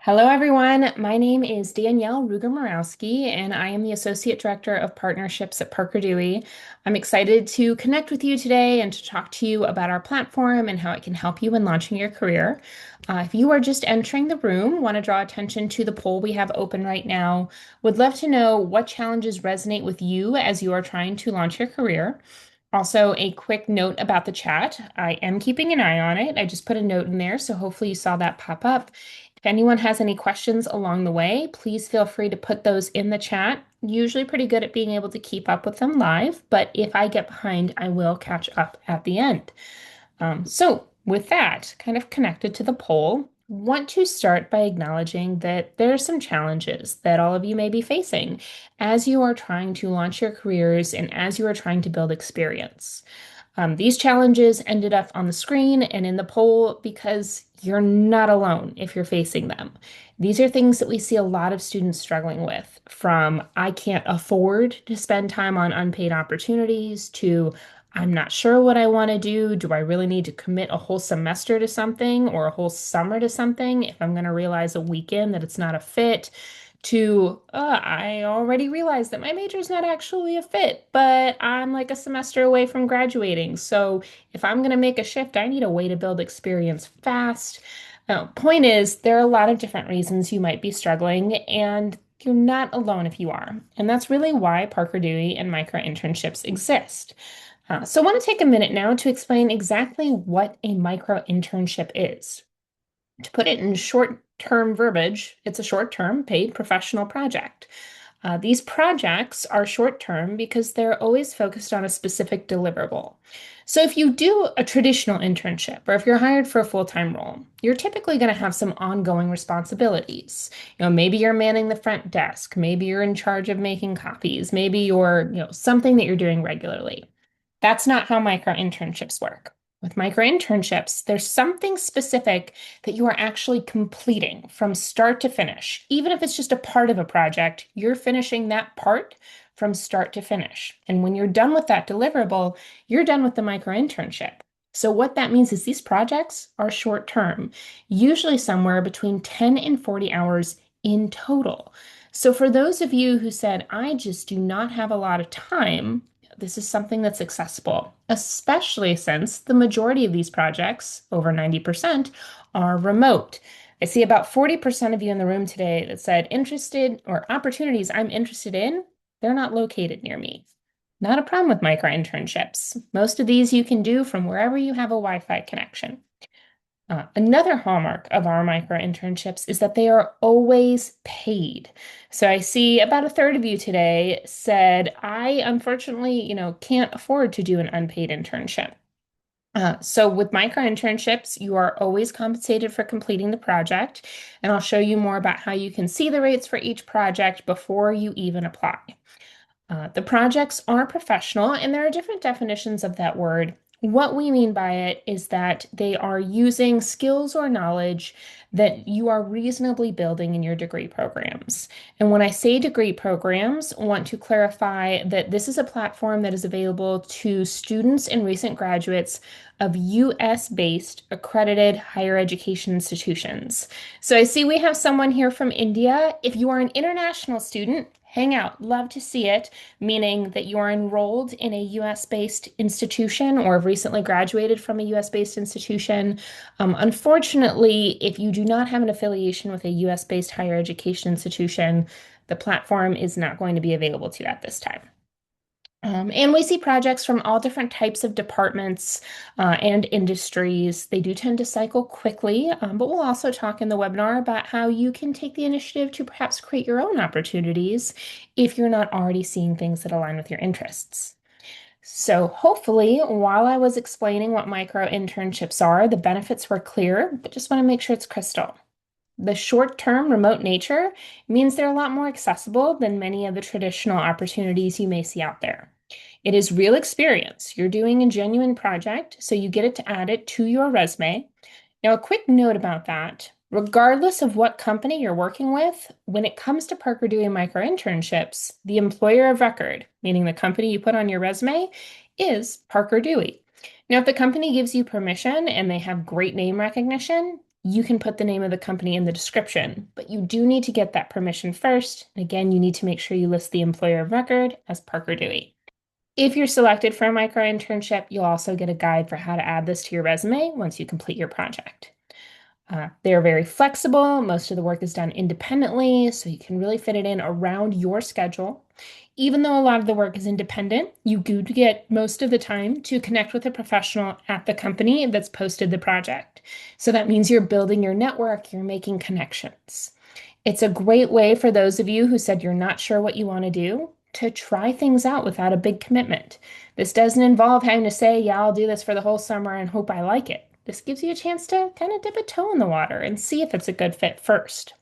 Hello, everyone. My name is Danielle Ruger-Morowski, and I am the Associate Director of Partnerships at Parker Dewey. I'm excited to connect with you today and to talk to you about our platform and how it can help you in launching your career. If you are just entering the room, want to draw attention to the poll we have open right now, would love to know what challenges resonate with you as you are trying to launch your career. Also, a quick note about the chat. I am keeping an eye on it. I just put a note in there, so hopefully you saw that pop up. If anyone has any questions along the way, please feel free to put those in the chat. Usually pretty good at being able to keep up with them live, but if I get behind, I will catch up at the end. So with that, kind of connected to the poll, want to start by acknowledging that there are some challenges that all of you may be facing as you are trying to launch your careers and as you are trying to build experience. These challenges ended up on the screen and in the poll because you're not alone if you're facing them. These are things that we see a lot of students struggling with, from I can't afford to spend time on unpaid opportunities to I'm not sure what I want to do. Do I really need to commit a whole semester to something or a whole summer to something if I'm going to realize a weekend that it's not a fit? To I already realized that my major is not actually a fit, but I'm like a semester away from graduating. So if I'm going to make a shift, I need a way to build experience fast. Point is, there are a lot of different reasons you might be struggling, and you're not alone if you are. And that's really why Parker Dewey and micro-internships exist. So I want to take a minute now to explain exactly what a micro-internship is. To put it in short-term verbiage, it's a short-term paid professional project. These projects are short-term because they're always focused on a specific deliverable. So if you do a traditional internship or if you're hired for a full-time role, you're typically going to have some ongoing responsibilities. Maybe you're manning the front desk, maybe you're in charge of making copies, maybe you're, something that you're doing regularly. That's not how micro-internships work. With micro-internships, there's something specific that you are actually completing from start to finish. Even if it's just a part of a project, you're finishing that part from start to finish. And when you're done with that deliverable, you're done with the micro-internship. So what that means is these projects are short term, usually somewhere between 10 and 40 hours in total. So for those of you who said, I just do not have a lot of time, this is something that's accessible, especially since the majority of these projects, over 90%, are remote. I see about 40% of you in the room today that said interested or opportunities I'm interested in, they're not located near me. Not a problem with micro internships. Most of these you can do from wherever you have a Wi-Fi connection. Another hallmark of our micro internships is that they are always paid. So I see about a third of you today said, I unfortunately, can't afford to do an unpaid internship. So with micro internships, you are always compensated for completing the project, and I'll show you more about how you can see the rates for each project before you even apply. The projects are professional, and there are different definitions of that word. What we mean by it is that they are using skills or knowledge that you are reasonably building in your degree programs. And when I say degree programs, I want to clarify that this is a platform that is available to students and recent graduates of US-based accredited higher education institutions. So I see we have someone here from India. If you are an international student, hang out. Love to see it, meaning that you are enrolled in a US-based institution or have recently graduated from a US-based institution. Unfortunately, if you do not have an affiliation with a US-based higher education institution, the platform is not going to be available to you at this time. And we see projects from all different types of departments and industries. They do tend to cycle quickly, but we'll also talk in the webinar about how you can take the initiative to perhaps create your own opportunities if you're not already seeing things that align with your interests. So hopefully, while I was explaining what micro internships are, the benefits were clear, but just want to make sure it's crystal. The short-term remote nature means they're a lot more accessible than many of the traditional opportunities you may see out there. It is real experience. You're doing a genuine project, so you get it to add it to your resume. Now, a quick note about that. Regardless of what company you're working with, when it comes to Parker Dewey micro-internships, the employer of record, meaning the company you put on your resume, is Parker Dewey. Now, if the company gives you permission and they have great name recognition, you can put the name of the company in the description, but you do need to get that permission first. And again, you need to make sure you list the employer of record as Parker Dewey. If you're selected for a micro internship, you'll also get a guide for how to add this to your resume once you complete your project. They're very flexible. Most of the work is done independently, so you can really fit it in around your schedule. Even though a lot of the work is independent, you do get most of the time to connect with a professional at the company that's posted the project. So that means you're building your network, you're making connections. It's a great way for those of you who said you're not sure what you want to do to try things out without a big commitment. This doesn't involve having to say, yeah, I'll do this for the whole summer and hope I like it. This gives you a chance to kind of dip a toe in the water and see if it's a good fit first.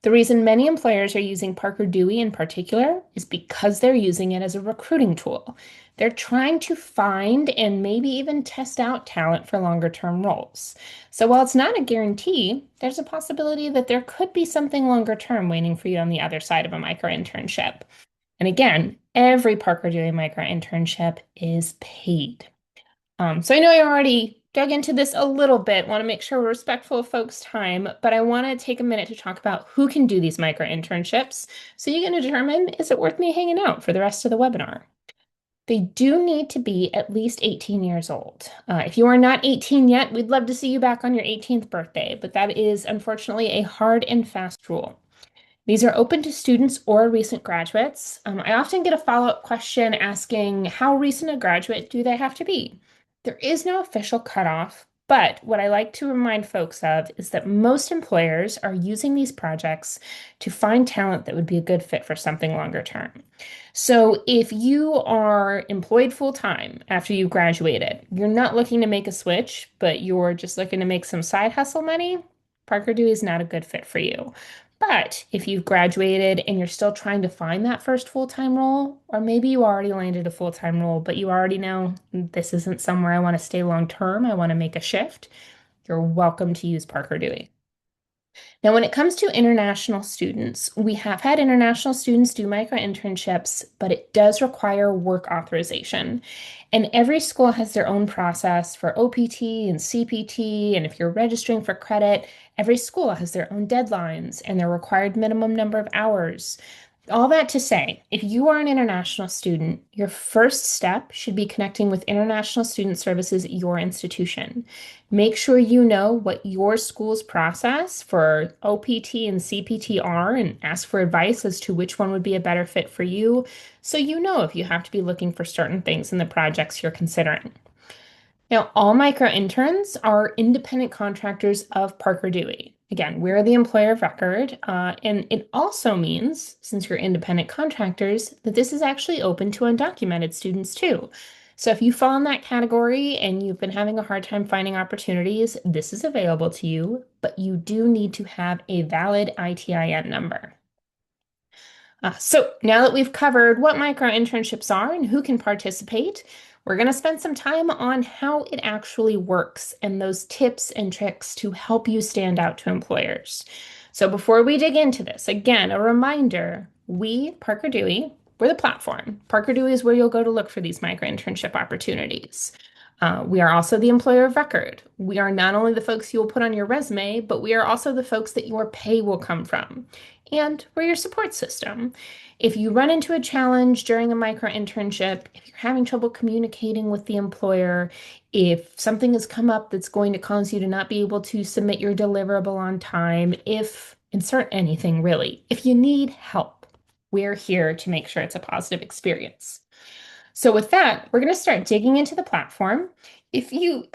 The reason many employers are using Parker Dewey in particular is because they're using it as a recruiting tool. They're trying to find and maybe even test out talent for longer term roles. So while it's not a guarantee, there's a possibility that there could be something longer term waiting for you on the other side of a micro internship. And again, every Parker Dewey micro internship is paid. So I know I already dug into this a little bit, want to make sure we're respectful of folks' time, but I want to take a minute to talk about who can do these micro internships so you can determine, is it worth me hanging out for the rest of the webinar? They do need to be at least 18 years old. If you are not 18 yet, we'd love to see you back on your 18th birthday, but that is unfortunately a hard and fast rule. These are open to students or recent graduates. I often get a follow-up question asking how recent a graduate do they have to be? There is no official cutoff, but what I like to remind folks of is that most employers are using these projects to find talent that would be a good fit for something longer term. So if you are employed full-time after you graduated, you're not looking to make a switch, but you're just looking to make some side hustle money, Parker Dewey is not a good fit for you. But if you've graduated and you're still trying to find that first full-time role, or maybe you already landed a full-time role, but you already know this isn't somewhere I want to stay long term, I want to make a shift, you're welcome to use Parker Dewey. Now, when it comes to international students, we have had international students do micro internships, but it does require work authorization. And every school has their own process for OPT and CPT. And if you're registering for credit, every school has their own deadlines and their required minimum number of hours. All that to say, if you are an international student, your first step should be connecting with International Student Services at your institution. Make sure you know what your school's process for OPT and CPT are and ask for advice as to which one would be a better fit for you so you know if you have to be looking for certain things in the projects you're considering. Now, all micro interns are independent contractors of Parker Dewey. Again, we're the employer of record, and it also means, since you're independent contractors, that this is actually open to undocumented students too. So if you fall in that category and you've been having a hard time finding opportunities, this is available to you, but you do need to have a valid ITIN number. So now that we've covered what micro internships are and who can participate, we're going to spend some time on how it actually works and those tips and tricks to help you stand out to employers. So before we dig into this, again, a reminder, we, Parker Dewey, we're the platform. Parker Dewey is where you'll go to look for these micro internship opportunities. We are also the employer of record. We are not only the folks you will put on your resume, but we are also the folks that your pay will come from. And we're your support system. If you run into a challenge during a micro internship, if you're having trouble communicating with the employer, if something has come up that's going to cause you to not be able to submit your deliverable on time, if insert anything really, if you need help, we're here to make sure it's a positive experience. So with that, we're going to start digging into the platform. If you,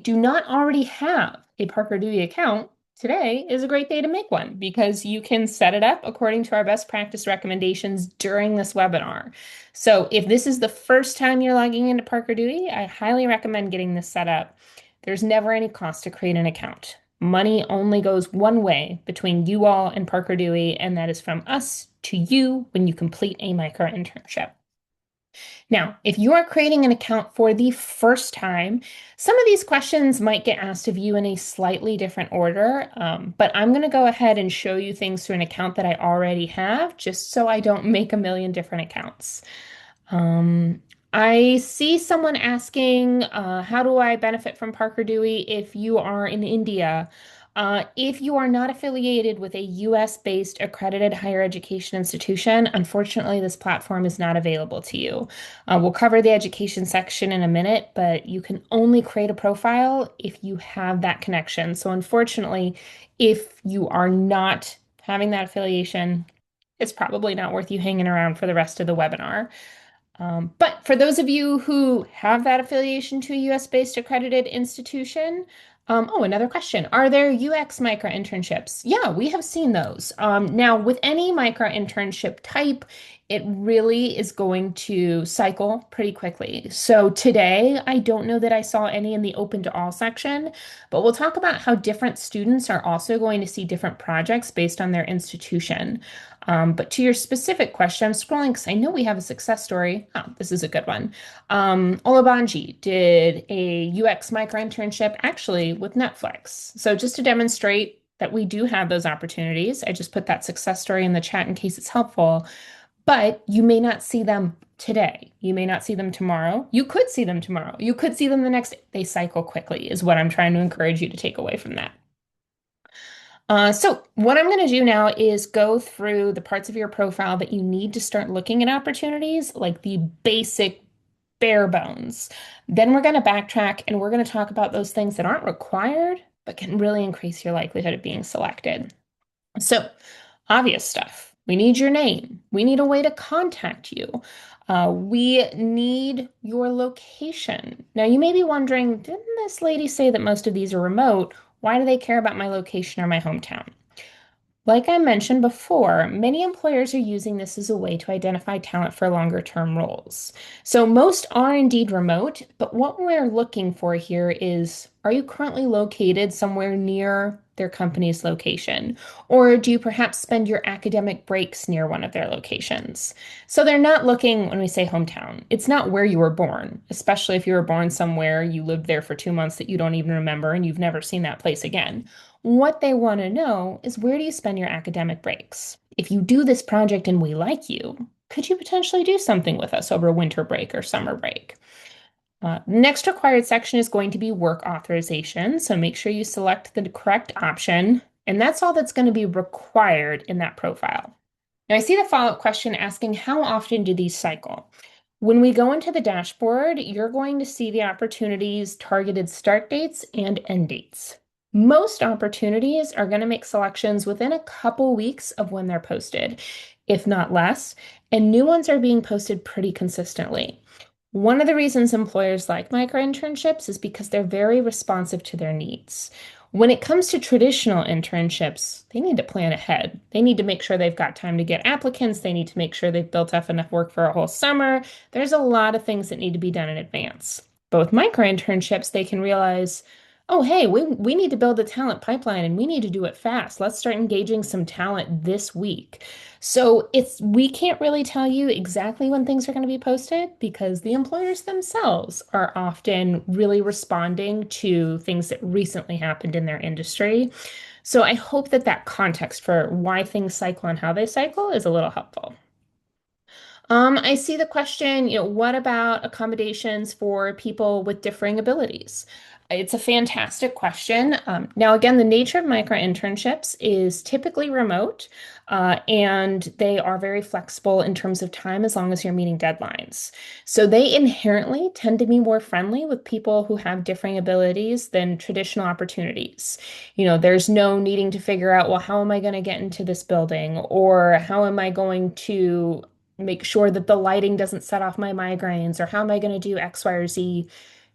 do not already have a Parker Dewey account, today is a great day to make one because you can set it up according to our best practice recommendations during this webinar. So if this is the first time you're logging into Parker Dewey, I highly recommend getting this set up. There's never any cost to create an account. Money only goes one way between you all and Parker Dewey, and that is from us to you when you complete a micro internship. Now, if you are creating an account for the first time, some of these questions might get asked of you in a slightly different order, but I'm going to go ahead and show you things through an account that I already have, just so I don't make a million different accounts. I see someone asking, how do I benefit from Parker Dewey if you are in India? If you are not affiliated with a US-based accredited higher education institution, unfortunately, this platform is not available to you. We'll cover the education section in a minute, but you can only create a profile if you have that connection. So, unfortunately, if you are not having that affiliation, it's probably not worth you hanging around for the rest of the webinar. But for those of you who have that affiliation to a US-based accredited institution, another question. Are there UX micro internships? Yeah, we have seen those. Now, with any micro internship type, it really is going to cycle pretty quickly. So today, I don't know that I saw any in the open to all section, but we'll talk about how different students are also going to see different projects based on their institution. But to your specific question, I'm scrolling because I know we have a success story. Oh, this is a good one. Olabanji did a UX micro internship actually with Netflix. So just to demonstrate that we do have those opportunities, I just put that success story in the chat in case it's helpful. But you may not see them today. You may not see them tomorrow. You could see them tomorrow. You could see them the next day. They cycle quickly, is what I'm trying to encourage you to take away from that. So what I'm going to do now is go through the parts of your profile that you need to start looking at opportunities, like the basic bare bones. Then we're going to backtrack and we're going to talk about those things that aren't required, but can really increase your likelihood of being selected. So, obvious stuff. We need your name. We need a way to contact you. We need your location. Now, you may be wondering, didn't this lady say that most of these are remote? Why do they care about my location or my hometown? Like I mentioned before, many employers are using this as a way to identify talent for longer term roles. So most are indeed remote, but what we're looking for here is, are you currently located somewhere near their company's location? Or do you perhaps spend your academic breaks near one of their locations? So they're not looking, when we say hometown, it's not where you were born, especially if you were born somewhere, you lived there for 2 months that you don't even remember and you've never seen that place again. What they want to know is, where do you spend your academic breaks? If you do this project and we like you, could you potentially do something with us over winter break or summer break? Next required section is going to be work authorization. So make sure you select the correct option. And that's all that's going to be required in that profile. Now I see the follow-up question asking, how often do these cycle? When we go into the dashboard, you're going to see the opportunities, targeted start dates, and end dates. Most opportunities are going to make selections within a couple weeks of when they're posted, if not less, and new ones are being posted pretty consistently. One of the reasons employers like micro internships is because they're very responsive to their needs. When it comes to traditional internships, they need to plan ahead. They need to make sure they've got time to get applicants. They need to make sure they've built up enough work for a whole summer. There's a lot of things that need to be done in advance. But with micro internships, they can realize, oh, hey, we need to build a talent pipeline and we need to do it fast. Let's start engaging some talent this week. So we can't really tell you exactly when things are going to be posted because the employers themselves are often really responding to things that recently happened in their industry. So I hope that that context for why things cycle and how they cycle is a little helpful. I see the question, what about accommodations for people with differing abilities? It's a fantastic question. Now, again, the nature of micro internships is typically remote, and they are very flexible in terms of time as long as you're meeting deadlines. So they inherently tend to be more friendly with people who have differing abilities than traditional opportunities. There's no needing to figure out, well, how am I going to get into this building? Or how am I going to make sure that the lighting doesn't set off my migraines, or how am I going to do X, Y, or Z?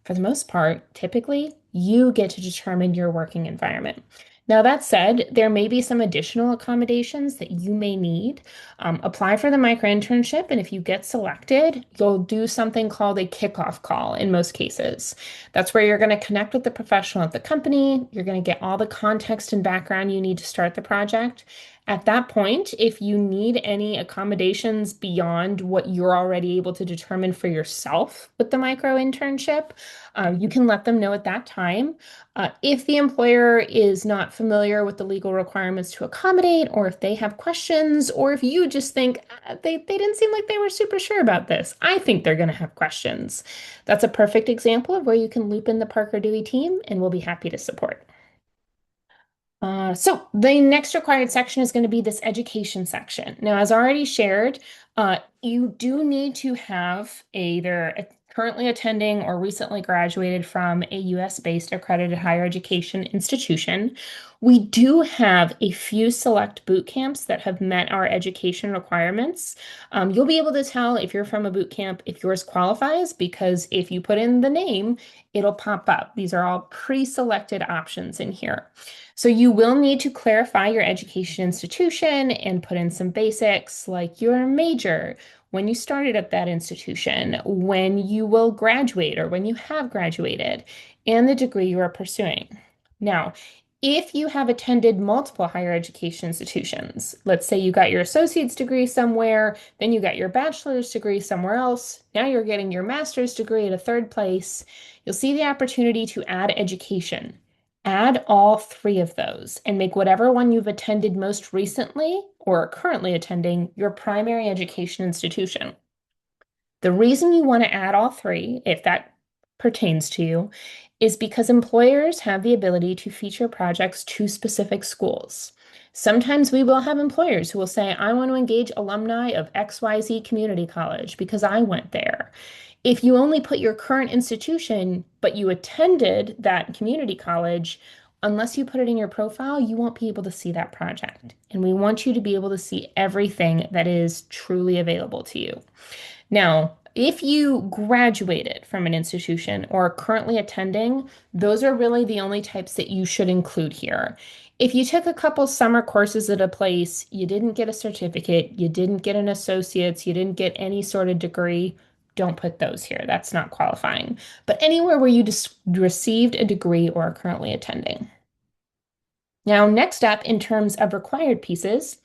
For the most part, typically, you get to determine your working environment. Now, that said, there may be some additional accommodations that you may need. Apply for the micro internship, and if you get selected, you'll do something called a kickoff call in most cases. That's where you're going to connect with the professional at the company. You're going to get all the context and background you need to start the project. At that point, if you need any accommodations beyond what you're already able to determine for yourself with the micro internship, you can let them know at that time. If the employer is not familiar with the legal requirements to accommodate, or if they have questions, or if you just think they didn't seem like they were super sure about this, I think they're going to have questions. That's a perfect example of where you can loop in the Parker Dewey team, and we'll be happy to support. So the next required section is going to be this education section. Now, as already shared, you do need to have either currently attending or recently graduated from a US-based accredited higher education institution. We do have a few select boot camps that have met our education requirements. You'll be able to tell if you're from a boot camp if yours qualifies, because if you put in the name, it'll pop up. These are all pre-selected options in here. So you will need to clarify your education institution and put in some basics like your major, when you started at that institution, when you will graduate or when you have graduated, and the degree you are pursuing. Now, if you have attended multiple higher education institutions, let's say you got your associate's degree somewhere, then you got your bachelor's degree somewhere else, now you're getting your master's degree at a third place, you'll see the opportunity to add education. Add all three of those and make whatever one you've attended most recently or are currently attending your primary education institution. The reason you want to add all three, if that pertains to you, is because employers have the ability to feature projects to specific schools. Sometimes we will have employers who will say, I want to engage alumni of XYZ Community College because I went there. If you only put your current institution, but you attended that community college, unless you put it in your profile, you won't be able to see that project. And we want you to be able to see everything that is truly available to you. Now, if you graduated from an institution or are currently attending, those are really the only types that you should include here. If you took a couple summer courses at a place, you didn't get a certificate, you didn't get an associate's, you didn't get any sort of degree, don't put those here. That's not qualifying. But anywhere where you just received a degree or are currently attending. Now, next up, in terms of required pieces,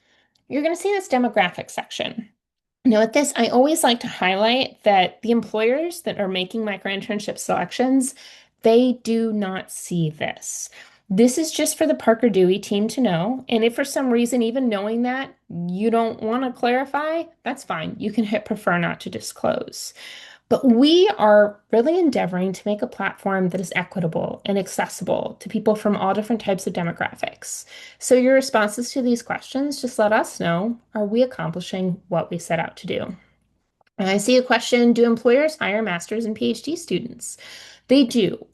you're going to see this demographic section. Now, with this, I always like to highlight that the employers that are making micro-internship selections, they do not see this. This is just for the Parker Dewey team to know. And if for some reason, even knowing that, you don't want to clarify, that's fine. You can hit prefer not to disclose. But we are really endeavoring to make a platform that is equitable and accessible to people from all different types of demographics. So your responses to these questions, just let us know, are we accomplishing what we set out to do? And I see a question, do employers hire master's and PhD students? They do.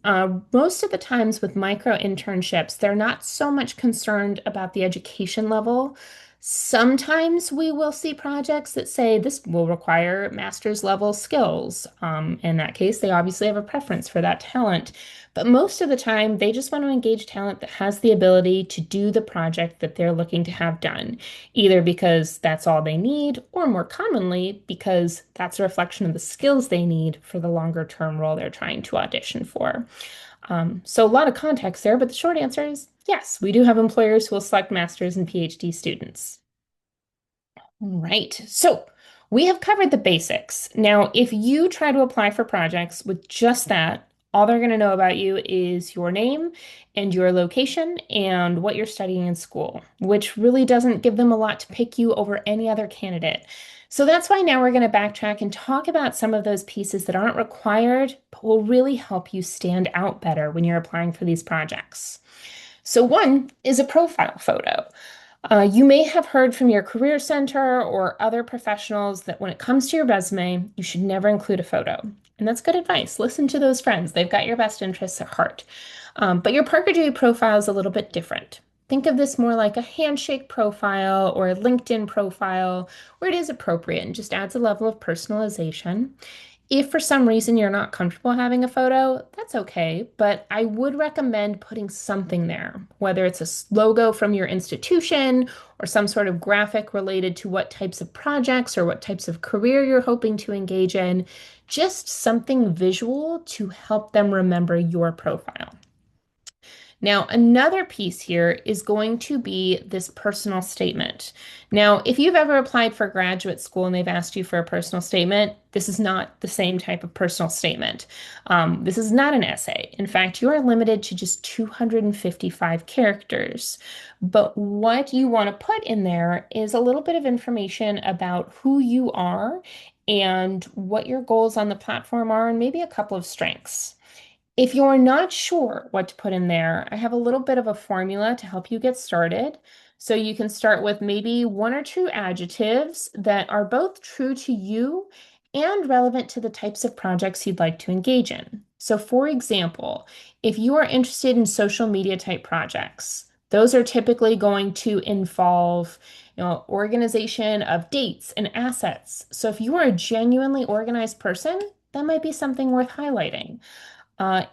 Most of the times with micro internships, they're not so much concerned about the education level. Sometimes we will see projects that say this will require master's level skills. In that case, they obviously have a preference for that talent. But most of the time, they just want to engage talent that has the ability to do the project that they're looking to have done, either because that's all they need, or more commonly, because that's a reflection of the skills they need for the longer term role they're trying to audition for. So a lot of context there, but the short answer is yes, we do have employers who will select master's and PhD students. Right. So we have covered the basics. Now, if you try to apply for projects with just that, all they're going to know about you is your name and your location and what you're studying in school, which really doesn't give them a lot to pick you over any other candidate. So that's why now we're going to backtrack and talk about some of those pieces that aren't required, but will really help you stand out better when you're applying for these projects. So one is a profile photo. You may have heard from your career center or other professionals that when it comes to your resume, you should never include a photo. And that's good advice. Listen to those friends. They've got your best interests at heart. But your Parker Dewey profile is a little bit different. Think of this more like a handshake profile or a LinkedIn profile where it is appropriate and just adds a level of personalization. If for some reason you're not comfortable having a photo, that's okay, but I would recommend putting something there, whether it's a logo from your institution or some sort of graphic related to what types of projects or what types of career you're hoping to engage in, just something visual to help them remember your profile. Now, another piece here is going to be this personal statement. Now, if you've ever applied for graduate school and they've asked you for a personal statement, this is not the same type of personal statement. This is not an essay. In fact, you are limited to just 255 characters. But what you want to put in there is a little bit of information about who you are and what your goals on the platform are, and maybe a couple of strengths. If you're not sure what to put in there, I have a little bit of a formula to help you get started. So you can start with maybe one or two adjectives that are both true to you and relevant to the types of projects you'd like to engage in. So, for example, if you are interested in social media type projects, those are typically going to involve, organization of dates and assets. So if you are a genuinely organized person, that might be something worth highlighting.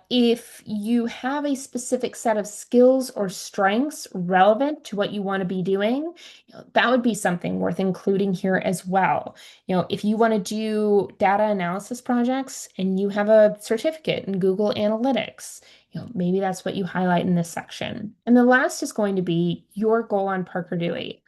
If you have a specific set of skills or strengths relevant to what you want to be doing, that would be something worth including here as well. If you want to do data analysis projects and you have a certificate in Google Analytics, maybe that's what you highlight in this section. And the last is going to be your goal on Parker Dewey.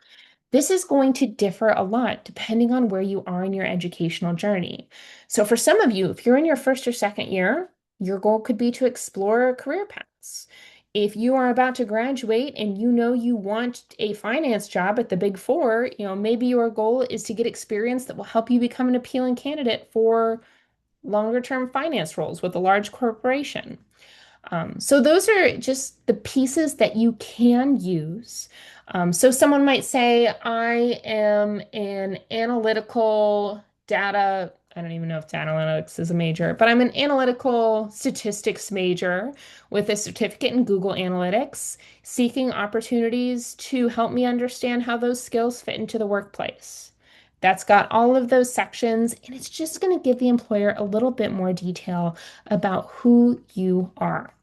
This is going to differ a lot depending on where you are in your educational journey. So, for some of you, if you're in your first or second year, your goal could be to explore career paths. If you are about to graduate and you know you want a finance job at the Big Four, maybe your goal is to get experience that will help you become an appealing candidate for longer term finance roles with a large corporation. So those are just the pieces that you can use. So someone might say, I am an analytical data, I don't even know if data analytics is a major, but I'm an analytical statistics major with a certificate in Google Analytics, seeking opportunities to help me understand how those skills fit into the workplace. That's got all of those sections, and it's just going to give the employer a little bit more detail about who you are.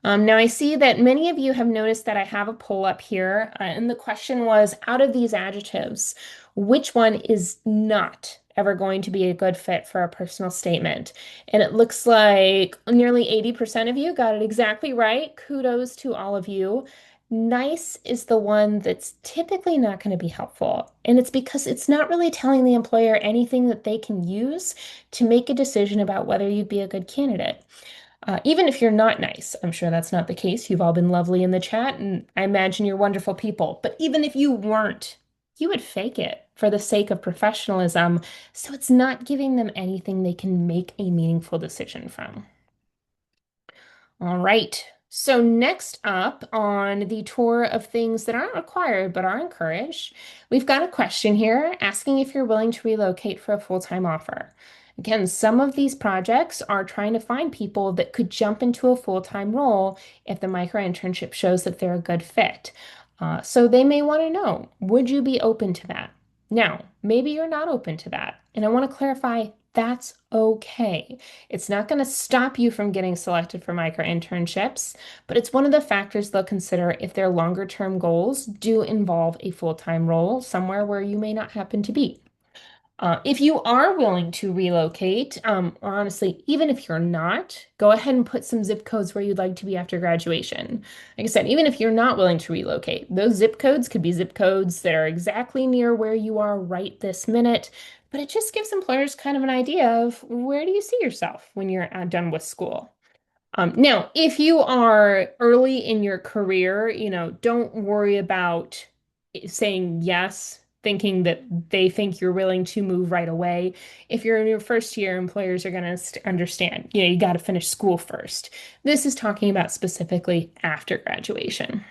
Now, I see that many of you have noticed that I have a poll up here, and the question was, out of these adjectives, which one is not ever going to be a good fit for a personal statement? And it looks like nearly 80% of you got it exactly right. Kudos to all of you. Nice is the one that's typically not going to be helpful. And it's because it's not really telling the employer anything that they can use to make a decision about whether you'd be a good candidate. Even if you're not nice, I'm sure that's not the case. You've all been lovely in the chat, and I imagine you're wonderful people. But even if you weren't, you would fake it for the sake of professionalism. So it's not giving them anything they can make a meaningful decision from. All right. So next up on the tour of things that aren't required but are encouraged, we've got a question here asking if you're willing to relocate for a full-time offer. Again, some of these projects are trying to find people that could jump into a full-time role if the micro-internship shows that they're a good fit. So they may want to know, would you be open to that? Now, maybe you're not open to that. And I want to clarify that's okay. It's not going to stop you from getting selected for micro internships, but it's one of the factors they'll consider if their longer term goals do involve a full-time role somewhere where you may not happen to be. If you are willing to relocate, or honestly, even if you're not, go ahead and put some zip codes where you'd like to be after graduation. Like I said, even if you're not willing to relocate, those zip codes could be zip codes that are exactly near where you are right this minute, but it just gives employers kind of an idea of where do you see yourself when you're done with school. Now, if you are early in your career, don't worry about saying yes, thinking that they think you're willing to move right away. If you're in your first year, employers are going to understand, you got to finish school first. This is talking about specifically after graduation.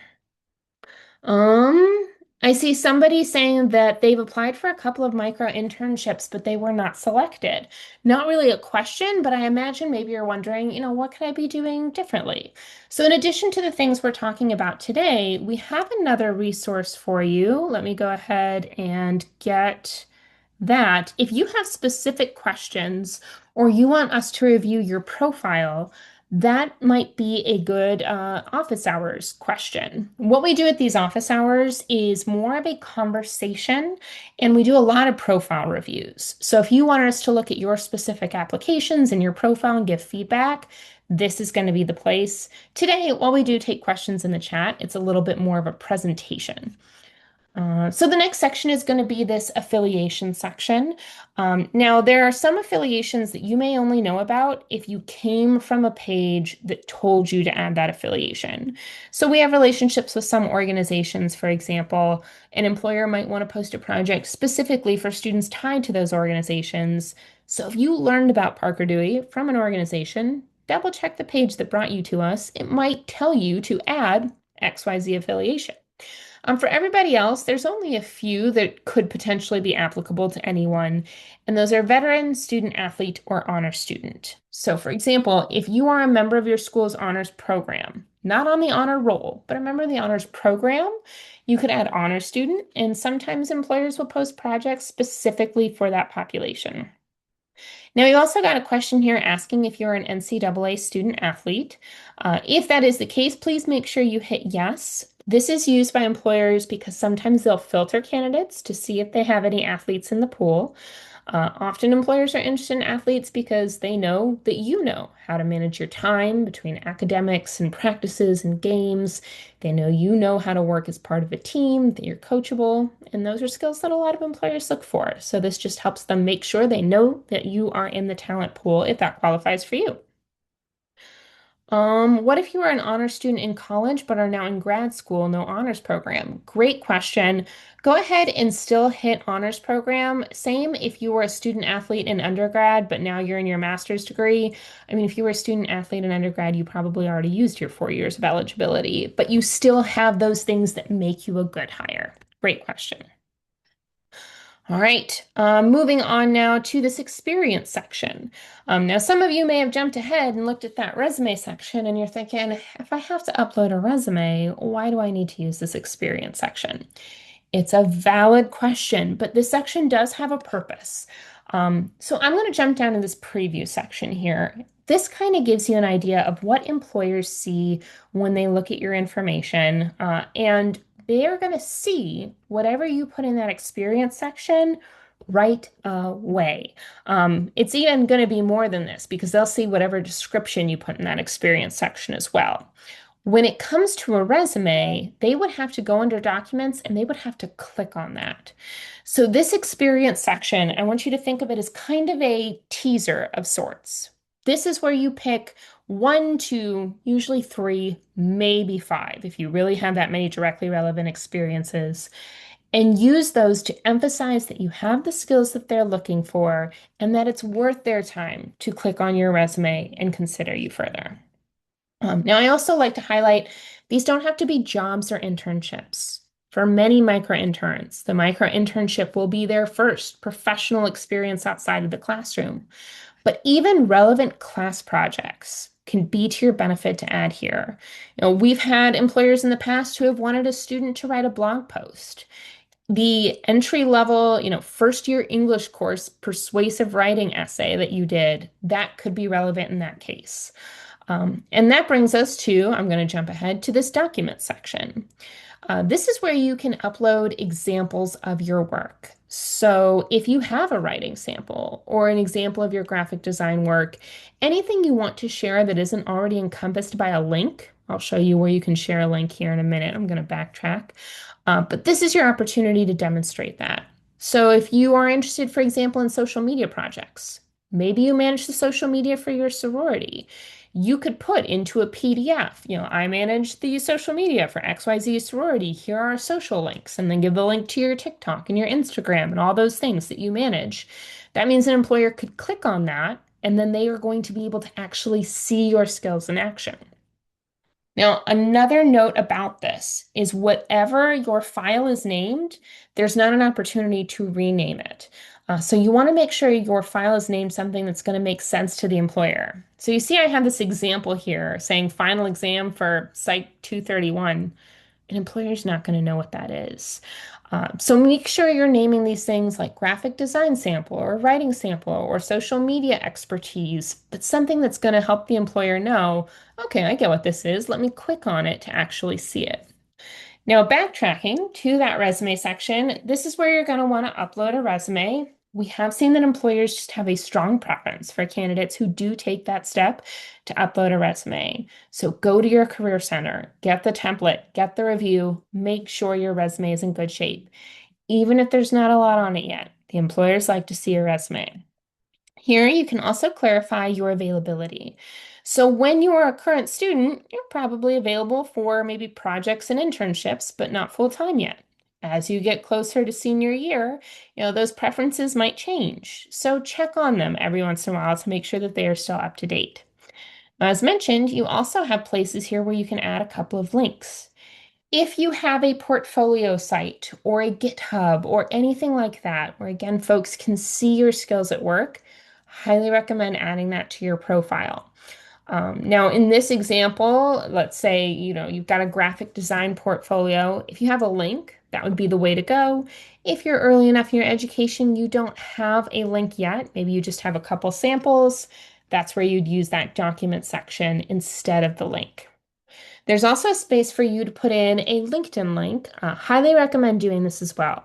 Um, I see somebody saying that they've applied for a couple of micro internships, but they were not selected. Not really a question, but I imagine maybe you're wondering, what could I be doing differently? So, in addition to the things we're talking about today, we have another resource for you. Let me go ahead and get that. If you have specific questions or you want us to review your profile, that might be a good office hours question. What we do at these office hours is more of a conversation, and we do a lot of profile reviews. So if you want us to look at your specific applications and your profile and give feedback, this is going to be the place. Today, while we do take questions in the chat, it's a little bit more of a presentation. So the next section is going to be this affiliation section. Now, there are some affiliations that you may only know about if you came from a page that told you to add that affiliation. So we have relationships with some organizations, for example, an employer might want to post a project specifically for students tied to those organizations. So if you learned about Parker Dewey from an organization, double check the page that brought you to us. It might tell you to add XYZ affiliation. For everybody else, there's only a few that could potentially be applicable to anyone, and those are veteran, student athlete, or honor student. So, for example, if you are a member of your school's honors program, not on the honor roll, but a member of the honors program, you could add honor student, and sometimes employers will post projects specifically for that population. Now, we also got a question here asking if you're an NCAA student athlete. If that is the case, please make sure you hit yes. This is used by employers because sometimes they'll filter candidates to see if they have any athletes in the pool. Often employers are interested in athletes because they know that you know how to manage your time between academics and practices and games. They know you know how to work as part of a team, that you're coachable, and those are skills that a lot of employers look for. So this just helps them make sure they know that you are in the talent pool if that qualifies for you. What if you are an honors student in college but are now in grad school, no honors program? Great question. Go ahead and still hit honors program. Same if you were a student athlete in undergrad, but now you're in your master's degree. I mean, if you were a student athlete in undergrad, you probably already used your 4 years of eligibility, but you still have those things that make you a good hire. Great question. All right, moving on now to this experience section. Now, some of you may have jumped ahead and looked at that resume section, and you're thinking, if I have to upload a resume, why do I need to use this experience section? It's a valid question, but this section does have a purpose. So I'm going to jump down to this preview section here. This kind of gives you an idea of what employers see when they look at your information, and they are going to see whatever you put in that experience section right away. It's even going to be more than this because they'll see whatever description you put in that experience section as well. When it comes to a resume, they would have to go under documents and they would have to click on that. So this experience section, I want you to think of it as kind of a teaser of sorts. This is where you pick one, two, usually three, maybe five, if you really have that many directly relevant experiences, and use those to emphasize that you have the skills that they're looking for and that it's worth their time to click on your resume and consider you further. Now, I also like to highlight these don't have to be jobs or internships. For many micro interns, the micro internship will be their first professional experience outside of the classroom. But even relevant class projects can be to your benefit to add here. We've had employers in the past who have wanted a student to write a blog post. The entry level, first year English course persuasive writing essay that you did, that could be relevant in that case. And that brings us to, I'm going to jump ahead to this document section. This is where you can upload examples of your work. So if you have a writing sample or an example of your graphic design work, anything you want to share that isn't already encompassed by a link, I'll show you where you can share a link here in a minute. I'm going to backtrack. But this is your opportunity to demonstrate that. So if you are interested, for example, in social media projects, maybe you manage the social media for your sorority. You could put into a PDF, I manage the social media for XYZ sorority. Here are our social links, and then give the link to your TikTok and your Instagram and all those things that you manage. That means an employer could click on that, and then they are going to be able to actually see your skills in action. Now, another note about this is whatever your file is named, there's not an opportunity to rename it. So you want to make sure your file is named something that's going to make sense to the employer. So you see I have this example here saying final exam for Site 231. An employer's not going to know what that is. So make sure you're naming these things like graphic design sample or writing sample or social media expertise, but something that's going to help the employer know, okay, I get what this is. Let me click on it to actually see it. Now, backtracking to that resume section, this is where you're going to want to upload a resume. We have seen that employers just have a strong preference for candidates who do take that step to upload a resume. So go to your career center, get the template, get the review, make sure your resume is in good shape. Even if there's not a lot on it yet, the employers like to see a resume. Here you can also clarify your availability. So when you are a current student, you're probably available for maybe projects and internships, but not full-time yet. As you get closer to senior year, those preferences might change. So check on them every once in a while to make sure that they are still up to date. As mentioned, you also have places here where you can add a couple of links. If you have a portfolio site or a GitHub or anything like that, where again, folks can see your skills at work, highly recommend adding that to your profile. Now, in this example, let's say, you've got a graphic design portfolio. If you have a link, that would be the way to go. If you're early enough in your education, you don't have a link yet. Maybe you just have a couple samples. That's where you'd use that document section instead of the link. There's also a space for you to put in a LinkedIn link. Highly recommend doing this as well.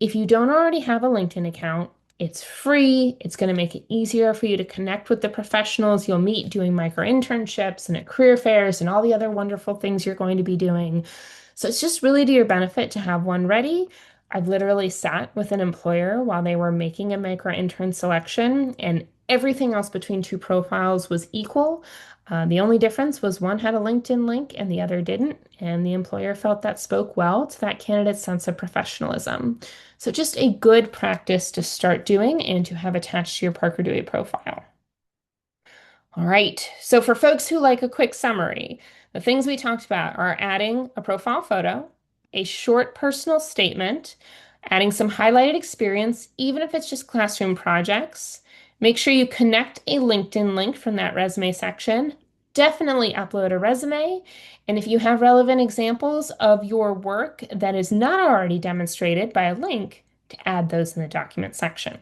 If you don't already have a LinkedIn account, it's free. It's going to make it easier for you to connect with the professionals you'll meet doing micro-internships and at career fairs and all the other wonderful things you're going to be doing. So it's just really to your benefit to have one ready. I've literally sat with an employer while they were making a micro-intern selection, and everything else between two profiles was equal. The only difference was one had a LinkedIn link and the other didn't, and the employer felt that spoke well to that candidate's sense of professionalism. So just a good practice to start doing and to have attached to your Parker Dewey profile. All right, so for folks who like a quick summary, the things we talked about are adding a profile photo, a short personal statement, adding some highlighted experience, even if it's just classroom projects. Make sure you connect a LinkedIn link from that resume section. Definitely upload a resume. And if you have relevant examples of your work that is not already demonstrated by a link, to add those in the document section.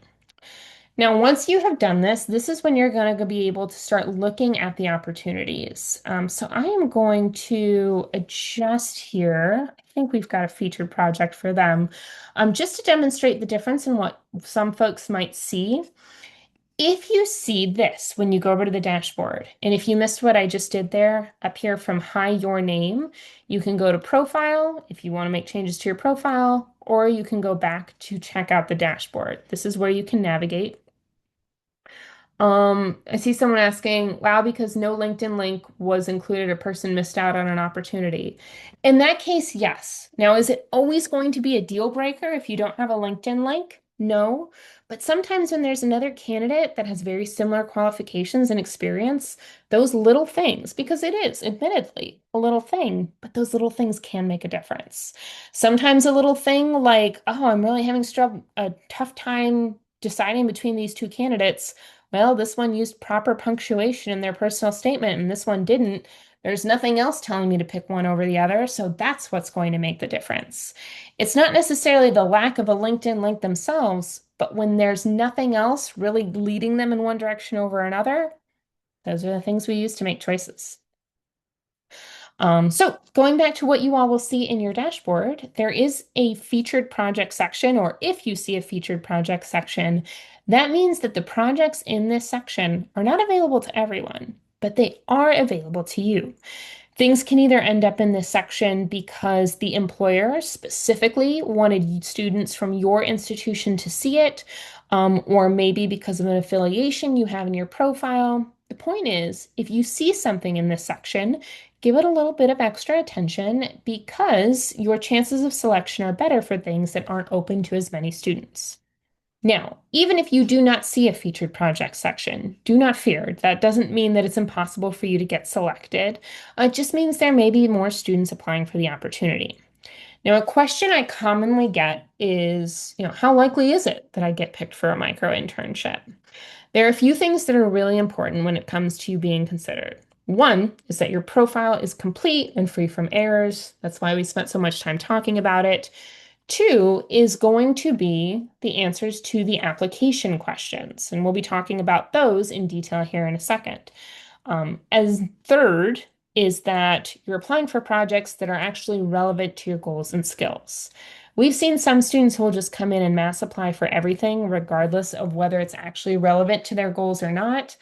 Now, once you have done this, this is when you're going to be able to start looking at the opportunities. So I am going to adjust here. I think we've got a featured project for them, just to demonstrate the difference in what some folks might see. If you see this when you go over to the dashboard, and if you missed what I just did there, up here from Hi Your Name, you can go to Profile if you want to make changes to your profile, or you can go back to check out the dashboard. This is where you can navigate. I see someone asking, wow, because no LinkedIn link was included, a person missed out on an opportunity. In that case, yes. Now, is it always going to be a deal breaker if you don't have a LinkedIn link? No. But sometimes when there's another candidate that has very similar qualifications and experience, those little things, because it is admittedly a little thing, but those little things can make a difference. Sometimes a little thing like, oh, I'm really having a tough time deciding between these two candidates. Well, this one used proper punctuation in their personal statement and this one didn't. There's nothing else telling me to pick one over the other, so that's what's going to make the difference. It's not necessarily the lack of a LinkedIn link themselves, but when there's nothing else really leading them in one direction over another, those are the things we use to make choices. So going back to what you all will see in your dashboard, there is a featured project section, or if you see a featured project section, that means that the projects in this section are not available to everyone, but they are available to you. Things can either end up in this section because the employer specifically wanted students from your institution to see it, or maybe because of an affiliation you have in your profile. The point is, if you see something in this section, give it a little bit of extra attention because your chances of selection are better for things that aren't open to as many students. Now, even if you do not see a featured project section, do not fear. That doesn't mean that it's impossible for you to get selected. It just means there may be more students applying for the opportunity. Now, a question I commonly get is, how likely is it that I get picked for a micro internship? There are a few things that are really important when it comes to you being considered. One is that your profile is complete and free from errors. That's why we spent so much time talking about it. Two is going to be the answers to the application questions, and we'll be talking about those in detail here in a second. As third is that you're applying for projects that are actually relevant to your goals and skills. We've seen some students who will just come in and mass apply for everything, regardless of whether it's actually relevant to their goals or not.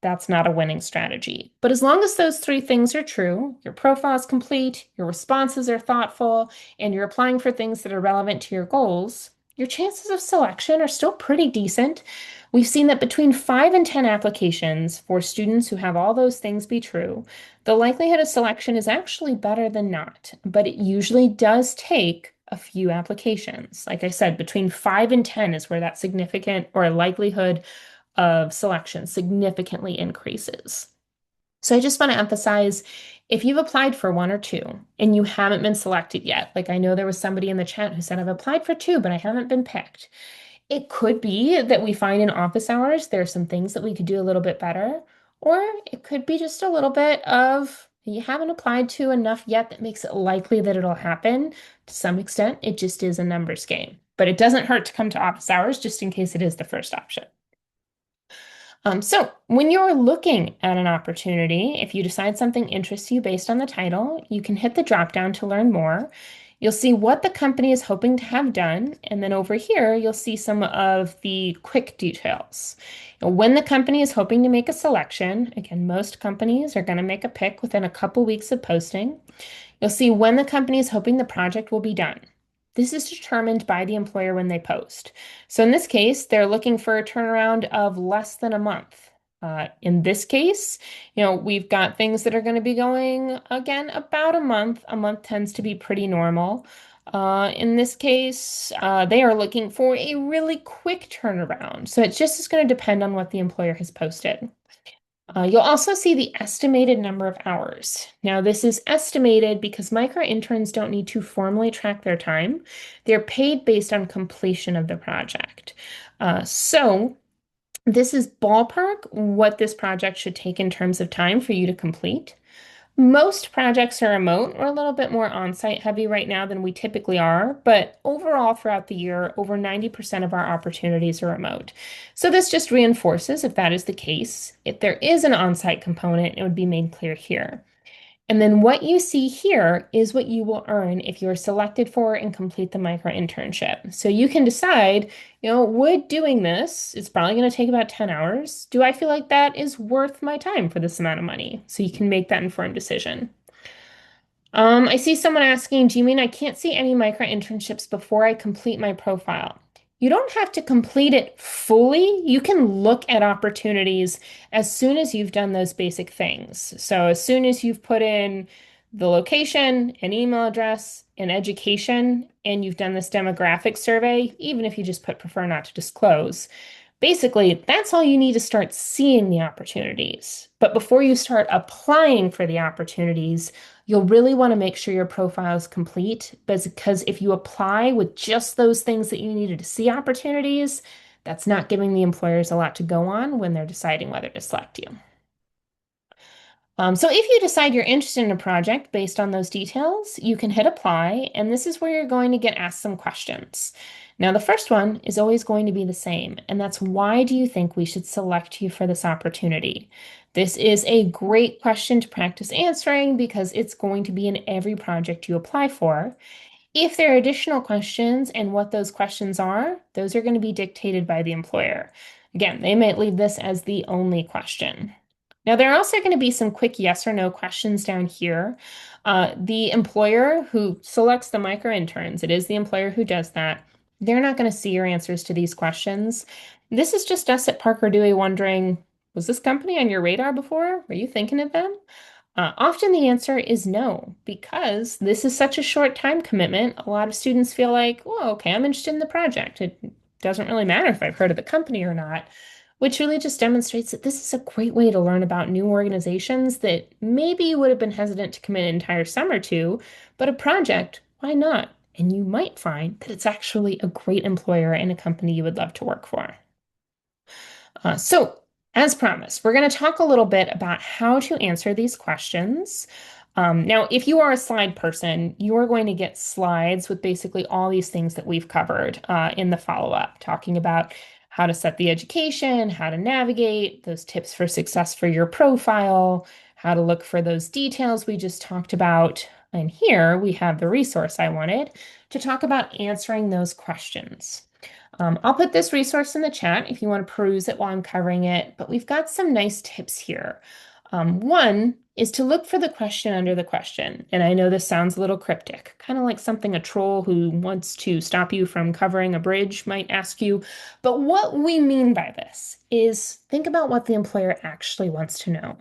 That's not a winning strategy. But as long as those three things are true, your profile is complete, your responses are thoughtful, and you're applying for things that are relevant to your goals, your chances of selection are still pretty decent. We've seen that between 5 and 10 applications for students who have all those things be true, the likelihood of selection is actually better than not, but it usually does take a few applications. Like I said, between 5 and 10 is where that significant or likelihood of selection significantly increases. So I just want to emphasize if you've applied for one or two and you haven't been selected yet, like I know there was somebody in the chat who said, I've applied for two, but I haven't been picked. It could be that we find in office hours there are some things that we could do a little bit better, or it could be just a little bit of you haven't applied to enough yet that makes it likely that it'll happen. To some extent, it just is a numbers game, but it doesn't hurt to come to office hours just in case it is the first option. So when you're looking at an opportunity, if you decide something interests you based on the title, you can hit the drop down to learn more. You'll see what the company is hoping to have done, and then over here, you'll see some of the quick details. Now, when the company is hoping to make a selection, again, most companies are going to make a pick within a couple weeks of posting. You'll see when the company is hoping the project will be done. This is determined by the employer when they post. So in this case, they're looking for a turnaround of less than a month. In this case, we've got things that are going to be going again about a month. A month tends to be pretty normal. In this case, they are looking for a really quick turnaround. So it just is going to depend on what the employer has posted. You'll also see the estimated number of hours. Now, this is estimated because micro interns don't need to formally track their time. They're paid based on completion of the project. So this is ballpark what this project should take in terms of time for you to complete. Most projects are remote. We're a little bit more on-site heavy right now than we typically are, but overall throughout the year, over 90% of our opportunities are remote. So this just reinforces if that is the case. If there is an on-site component, it would be made clear here. And then what you see here is what you will earn if you are selected for and complete the micro internship. So you can decide, would doing this, it's probably going to take about 10 hours. Do I feel like that is worth my time for this amount of money? So you can make that informed decision. I see someone asking, do you mean I can't see any micro internships before I complete my profile? You don't have to complete it fully. You can look at opportunities as soon as you've done those basic things. So as soon as you've put in the location, an email address, an education, and you've done this demographic survey, even if you just put prefer not to disclose, basically, that's all you need to start seeing the opportunities. But before you start applying for the opportunities, you'll really want to make sure your profile is complete because if you apply with just those things that you needed to see opportunities, that's not giving the employers a lot to go on when they're deciding whether to select you. So if you decide you're interested in a project based on those details, you can hit apply, and this is where you're going to get asked some questions. Now, the first one is always going to be the same, and that's why do you think we should select you for this opportunity? This is a great question to practice answering because it's going to be in every project you apply for. If there are additional questions and what those questions are, those are going to be dictated by the employer. Again, they might leave this as the only question. Now, there are also going to be some quick yes or no questions down here. The employer who selects the micro interns, it is the employer who does that. They're not going to see your answers to these questions. This is just us at Parker Dewey wondering, was this company on your radar before? Were you thinking of them? Often the answer is no, because this is such a short time commitment. A lot of students feel like, oh, okay, I'm interested in the project. It doesn't really matter if I've heard of the company or not, which really just demonstrates that this is a great way to learn about new organizations that maybe you would have been hesitant to commit an entire summer to, but a project, why not? And you might find that it's actually a great employer and a company you would love to work for. So, as promised, we're going to talk a little bit about how to answer these questions. Now, if you are a slide person, you are going to get slides with basically all these things that we've covered in the follow-up, talking about how to set the education, how to navigate, those tips for success for your profile, how to look for those details we just talked about. And here we have the resource I wanted to talk about answering those questions. I'll put this resource in the chat if you want to peruse it while I'm covering it, but we've got some nice tips here. One is to look for the question under the question. And I know this sounds a little cryptic, kind of like something a troll who wants to stop you from covering a bridge might ask you. But what we mean by this is think about what the employer actually wants to know.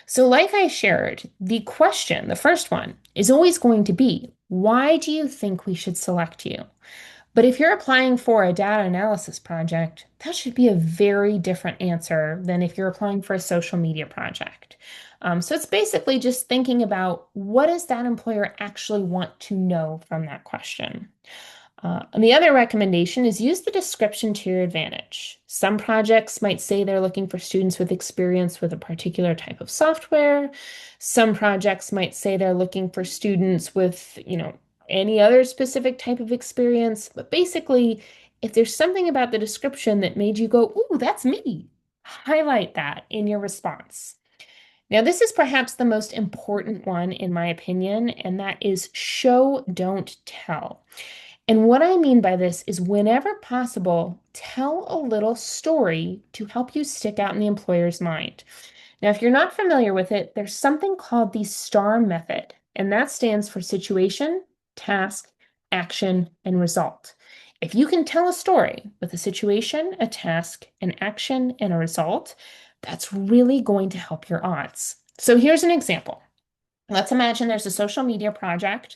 So like I shared, the question, the first one, is always going to be, why do you think we should select you? But if you're applying for a data analysis project, that should be a very different answer than if you're applying for a social media project. So it's basically just thinking about what does that employer actually want to know from that question. And the other recommendation is use the description to your advantage. Some projects might say they're looking for students with experience with a particular type of software. Some projects might say they're looking for students with, any other specific type of experience. But basically, if there's something about the description that made you go, "Ooh, that's me," highlight that in your response. Now, this is perhaps the most important one, in my opinion, and that is show, don't tell. And what I mean by this is whenever possible, tell a little story to help you stick out in the employer's mind. Now, if you're not familiar with it, there's something called the STAR method, and that stands for situation, task, action, and result. If you can tell a story with a situation, a task, an action, and a result, that's really going to help your odds. So here's an example. Let's imagine there's a social media project,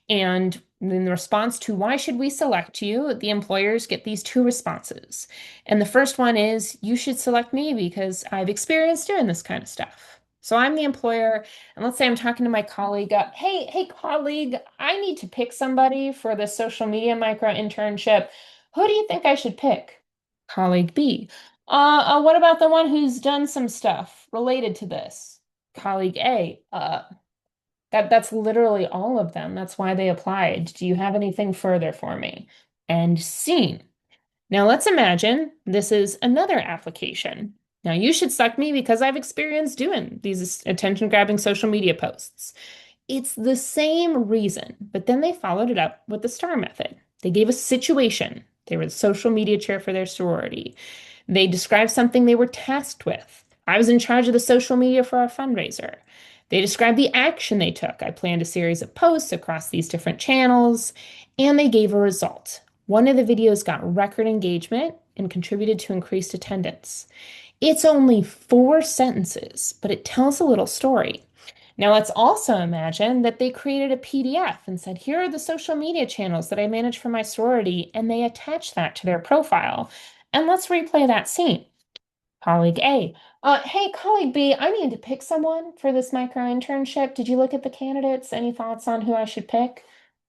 and in the response to why should we select you, the employers get these two responses. And the first one is, you should select me because I've experienced doing this kind of stuff. So I'm the employer, and let's say I'm talking to my colleague, hey, colleague, I need to pick somebody for the social media micro-internship. Who do you think I should pick? Colleague B. What about the one who's done some stuff related to this? Colleague A. That's literally all of them. That's why they applied. Do you have anything further for me? And scene. Now let's imagine this is another application. Now you should select me because I've experienced doing these attention-grabbing social media posts. It's the same reason, but then they followed it up with the STAR method. They gave a situation. They were the social media chair for their sorority. They described something they were tasked with. I was in charge of the social media for our fundraiser. They described the action they took. I planned a series of posts across these different channels, and they gave a result. One of the videos got record engagement and contributed to increased attendance. It's only 4 sentences, but it tells a little story. Now, let's also imagine that they created a PDF and said, here are the social media channels that I manage for my sorority, and they attach that to their profile. And let's replay that scene. Colleague A. Hey, colleague B, I need to pick someone for this micro internship. Did you look at the candidates? Any thoughts on who I should pick?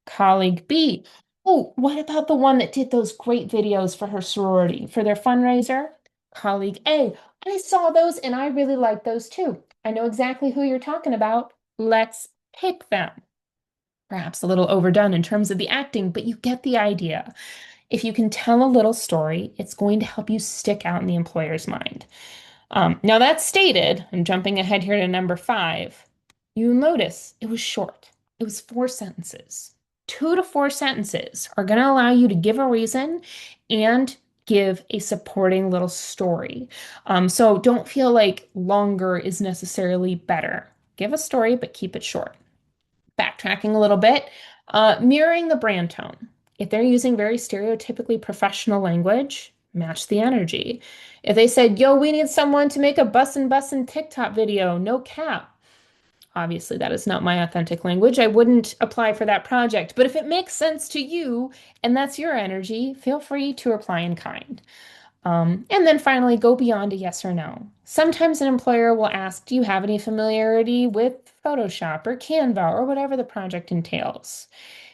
Colleague B. Oh, what about the one that did those great videos for her sorority for their fundraiser? Colleague A. I saw those and I really like those too. I know exactly who you're talking about. Let's pick them. Perhaps a little overdone in terms of the acting, but you get the idea. If you can tell a little story, it's going to help you stick out in the employer's mind. Now that stated, I'm jumping ahead here to number 5. You notice it was short. It was 4 sentences. 2 to 4 sentences are going to allow you to give a reason and give a supporting little story. So don't feel like longer is necessarily better. Give a story, but keep it short. Backtracking a little bit, mirroring the brand tone. If they're using very stereotypically professional language, match the energy. If they said, yo, we need someone to make a bussin' TikTok video, no cap. Obviously, that is not my authentic language. I wouldn't apply for that project. But if it makes sense to you and that's your energy, feel free to reply in kind. And then finally, go beyond a yes or no. Sometimes an employer will ask, do you have any familiarity with Photoshop or Canva or whatever the project entails?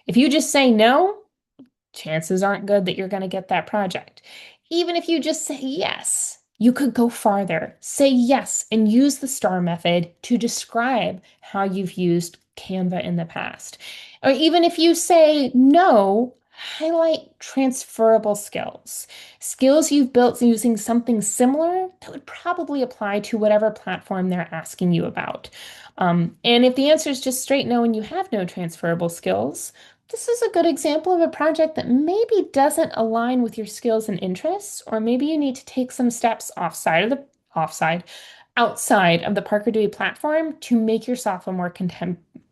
If you just say no, chances aren't good that you're going to get that project. Even if you just say yes, you could go farther. Say yes and use the STAR method to describe how you've used Canva in the past. Or even if you say no, highlight transferable skills. Skills you've built using something similar that would probably apply to whatever platform they're asking you about. And if the answer is just straight no and you have no transferable skills, this is a good example of a project that maybe doesn't align with your skills and interests, or maybe you need to take some steps outside of the Parker Dewey platform to make yourself a more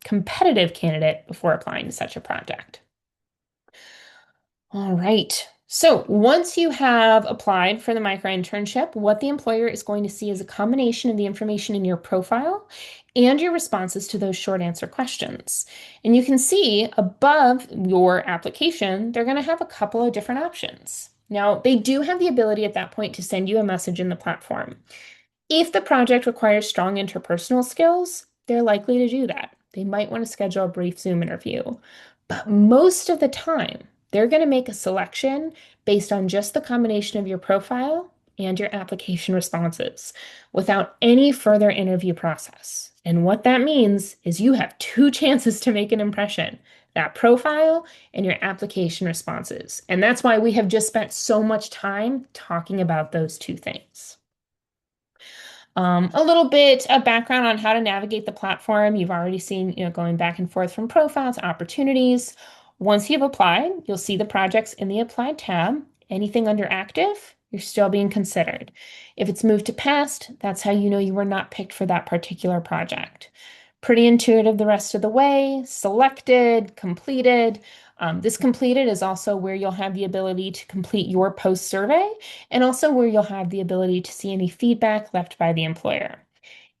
competitive candidate before applying to such a project. All right. So once you have applied for the micro internship, what the employer is going to see is a combination of the information in your profile and your responses to those short answer questions. And you can see above your application, they're going to have a couple of different options. Now, they do have the ability at that point to send you a message in the platform. If the project requires strong interpersonal skills, they're likely to do that. They might want to schedule a brief Zoom interview. But most of the time, they're going to make a selection based on just the combination of your profile and your application responses without any further interview process. And what that means is you have two chances to make an impression, that profile and your application responses. And that's why we have just spent so much time talking about those two things. A little bit of background on how to navigate the platform. You've already seen, going back and forth from profile to opportunities. Once you've applied, you'll see the projects in the Applied tab. Anything under active, you're still being considered. If it's moved to past, that's how you know you were not picked for that particular project. Pretty intuitive the rest of the way. Selected, completed. This completed is also where you'll have the ability to complete your post survey and also where you'll have the ability to see any feedback left by the employer.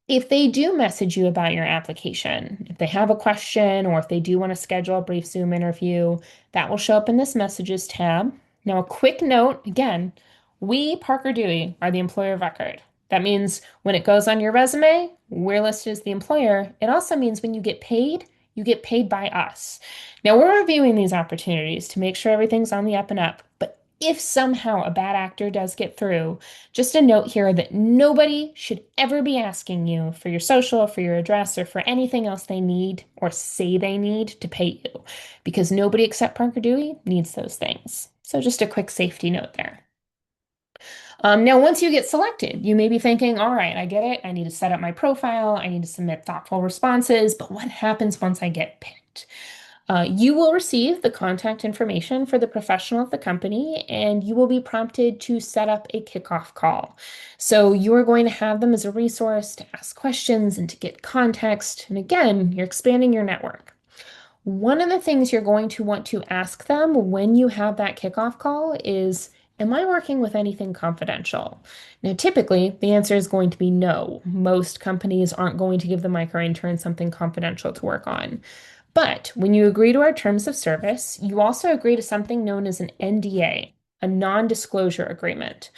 If they do message you about your application, if they have a question or if they do want to schedule a brief Zoom interview, that will show up in this messages tab. Now, a quick note again, we, Parker Dewey, are the employer of record. That means when it goes on your resume, we're listed as the employer. It also means when you get paid by us. Now, we're reviewing these opportunities to make sure everything's on the up and up, but if somehow a bad actor does get through, just a note here that nobody should ever be asking you for your social, for your address, or for anything else they need or say they need to pay you, because nobody except Parker Dewey needs those things. So just a quick safety note there. Now, once you get selected, you may be thinking, all right, I get it. I need to set up my profile. I need to submit thoughtful responses. But what happens once I get picked? You will receive the contact information for the professional at the company, and you will be prompted to set up a kickoff call. So you are going to have them as a resource to ask questions and to get context. And again, you're expanding your network. One of the things you're going to want to ask them when you have that kickoff call is, am I working with anything confidential? Now, typically, the answer is going to be no. Most companies aren't going to give the micro intern something confidential to work on. But when you agree to our terms of service, you also agree to something known as an NDA, a non-disclosure agreement.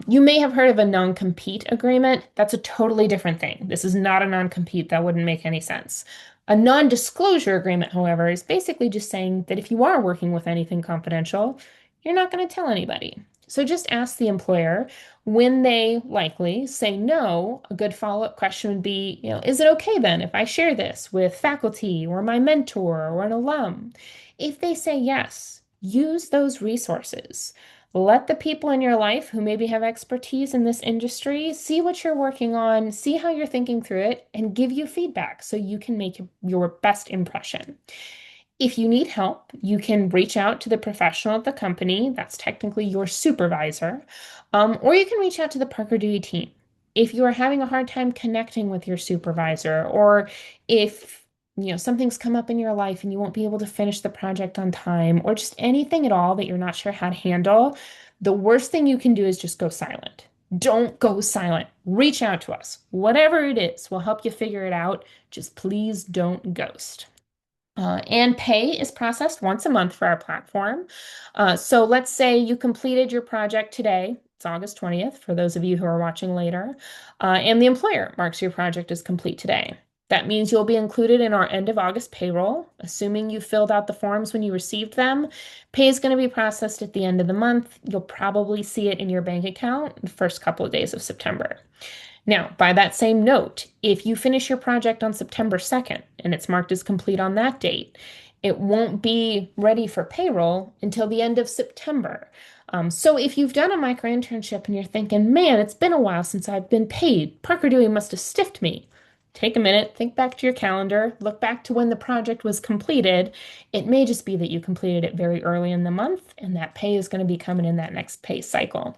You may have heard of a non-compete agreement. That's a totally different thing. This is not a non-compete. That wouldn't make any sense. A non-disclosure agreement, however, is basically just saying that if you are working with anything confidential, you're not going to tell anybody. So just ask the employer. When they likely say no, a good follow-up question would be, is it okay then if I share this with faculty or my mentor or an alum? If they say yes, use those resources. Let the people in your life who maybe have expertise in this industry see what you're working on, see how you're thinking through it, and give you feedback so you can make your best impression. If you need help, you can reach out to the professional at the company, that's technically your supervisor, or you can reach out to the Parker Dewey team. If you are having a hard time connecting with your supervisor, or if something's come up in your life and you won't be able to finish the project on time, or just anything at all that you're not sure how to handle, the worst thing you can do is just go silent. Don't go silent. Reach out to us. Whatever it is, we'll help you figure it out. Just please don't ghost. And pay is processed once a month for our platform. So let's say you completed your project today. It's August 20th for those of you who are watching later. And the employer marks your project as complete today. That means you'll be included in our end of August payroll. Assuming you filled out the forms when you received them, pay is going to be processed at the end of the month. You'll probably see it in your bank account the first couple of days of September. Now, by that same note, if you finish your project on September 2nd and it's marked as complete on that date, it won't be ready for payroll until the end of September. So if you've done a micro internship and you're thinking, man, it's been a while since I've been paid, Parker Dewey must have stiffed me. Take a minute, think back to your calendar, look back to when the project was completed. It may just be that you completed it very early in the month, and that pay is going to be coming in that next pay cycle.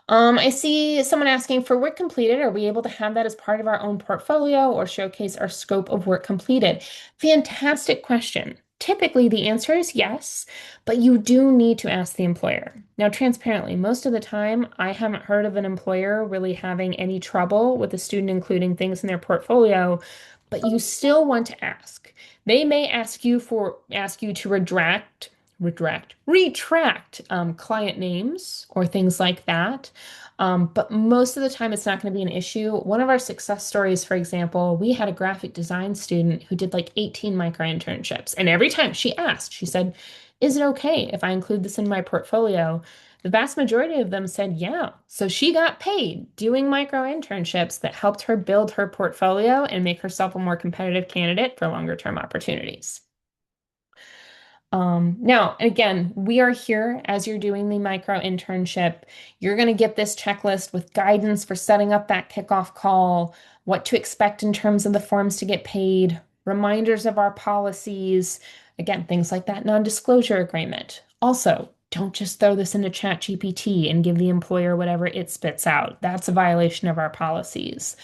I see someone asking for work completed. Are we able to have that as part of our own portfolio or showcase our scope of work completed? Fantastic question. Typically, the answer is yes, but you do need to ask the employer. Now, transparently, most of the time, I haven't heard of an employer really having any trouble with a student including things in their portfolio, but you still want to ask. They may ask you to retract client names or things like that. But most of the time, it's not going to be an issue. One of our success stories, for example, we had a graphic design student who did like 18 micro internships. And every time she asked, she said, "Is it okay if I include this in my portfolio?" The vast majority of them said, yeah. So she got paid doing micro internships that helped her build her portfolio and make herself a more competitive candidate for longer term opportunities. Now, again, we are here as you're doing the micro internship. You're going to get this checklist with guidance for setting up that kickoff call, what to expect in terms of the forms to get paid, reminders of our policies, again, things like that non-disclosure agreement. Also, don't just throw this into ChatGPT and give the employer whatever it spits out. That's a violation of our policies.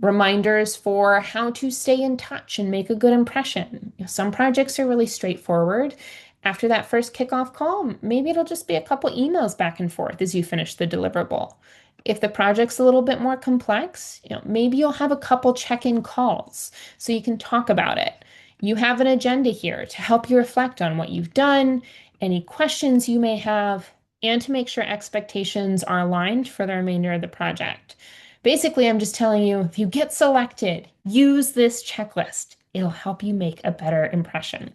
Reminders for how to stay in touch and make a good impression. Some projects are really straightforward. After that first kickoff call, maybe it'll just be a couple emails back and forth as you finish the deliverable. If the project's a little bit more complex, maybe you'll have a couple check-in calls so you can talk about it. You have an agenda here to help you reflect on what you've done, any questions you may have, and to make sure expectations are aligned for the remainder of the project. Basically, I'm just telling you, if you get selected, use this checklist. It'll help you make a better impression.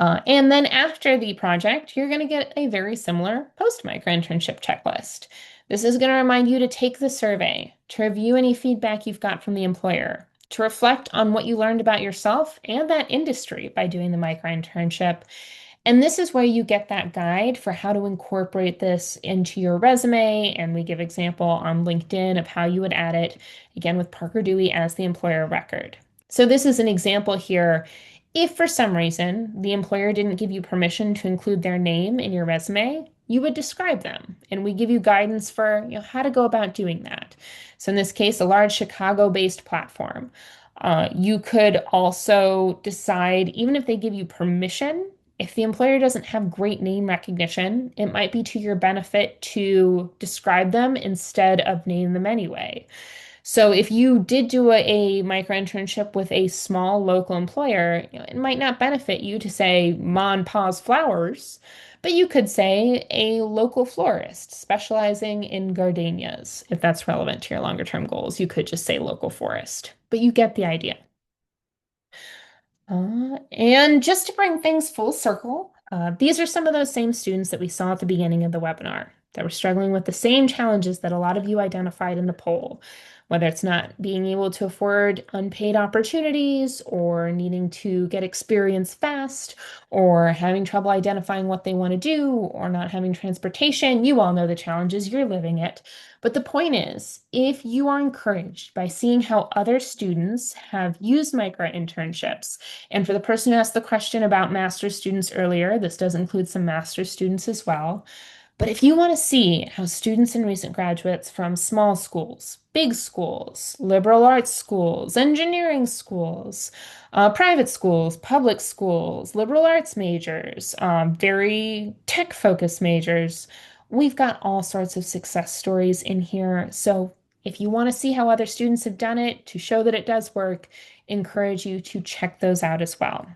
And then after the project, you're going to get a very similar post-micro internship checklist. This is going to remind you to take the survey, to review any feedback you've got from the employer, to reflect on what you learned about yourself and that industry by doing the micro internship, and this is where you get that guide for how to incorporate this into your resume. And we give example on LinkedIn of how you would add it, again, with Parker Dewey as the employer record. So this is an example here. If for some reason the employer didn't give you permission to include their name in your resume, you would describe them. And we give you guidance for how to go about doing that. So in this case, a large Chicago-based platform. You could also decide, even if they give you permission, if the employer doesn't have great name recognition, it might be to your benefit to describe them instead of name them anyway. So if you did do a micro internship with a small local employer, it might not benefit you to say Ma and Pa's Flowers, but you could say a local florist specializing in gardenias. If that's relevant to your longer term goals, you could just say local forest, but you get the idea. And just to bring things full circle, these are some of those same students that we saw at the beginning of the webinar that were struggling with the same challenges that a lot of you identified in the poll, whether it's not being able to afford unpaid opportunities or needing to get experience fast or having trouble identifying what they want to do or not having transportation. You all know the challenges, you're living it. But the point is, if you are encouraged by seeing how other students have used micro internships, and for the person who asked the question about master's students earlier, this does include some master's students as well. But if you want to see how students and recent graduates from small schools, big schools, liberal arts schools, engineering schools, private schools, public schools, liberal arts majors, very tech-focused majors, we've got all sorts of success stories in here. So if you want to see how other students have done it to show that it does work, encourage you to check those out as well.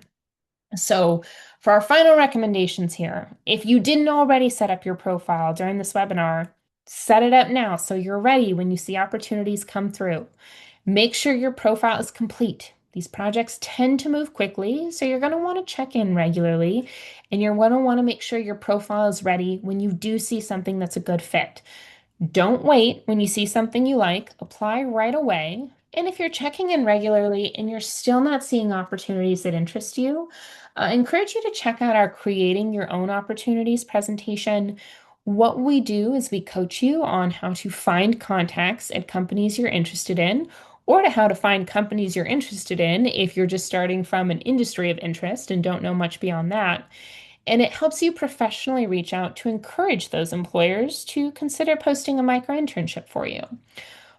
So for our final recommendations here, if you didn't already set up your profile during this webinar, set it up now so you're ready when you see opportunities come through. Make sure your profile is complete. These projects tend to move quickly, so you're going to want to check in regularly, and you're going to want to make sure your profile is ready when you do see something that's a good fit. Don't wait when you see something you like, apply right away. And if you're checking in regularly and you're still not seeing opportunities that interest you, I encourage you to check out our Creating Your Own Opportunities presentation. What we do is we coach you on how to find contacts at companies you're interested in, or to how to find companies you're interested in if you're just starting from an industry of interest and don't know much beyond that. And it helps you professionally reach out to encourage those employers to consider posting a micro internship for you.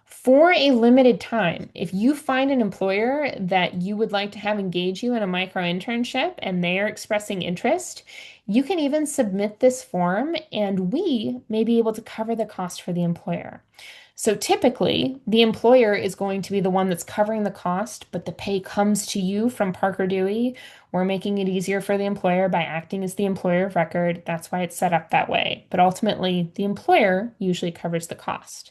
For a limited time, if you find an employer that you would like to have engage you in a micro internship and they are expressing interest, you can even submit this form and we may be able to cover the cost for the employer. So typically, the employer is going to be the one that's covering the cost, but the pay comes to you from Parker Dewey. We're making it easier for the employer by acting as the employer of record. That's why it's set up that way. But ultimately, the employer usually covers the cost.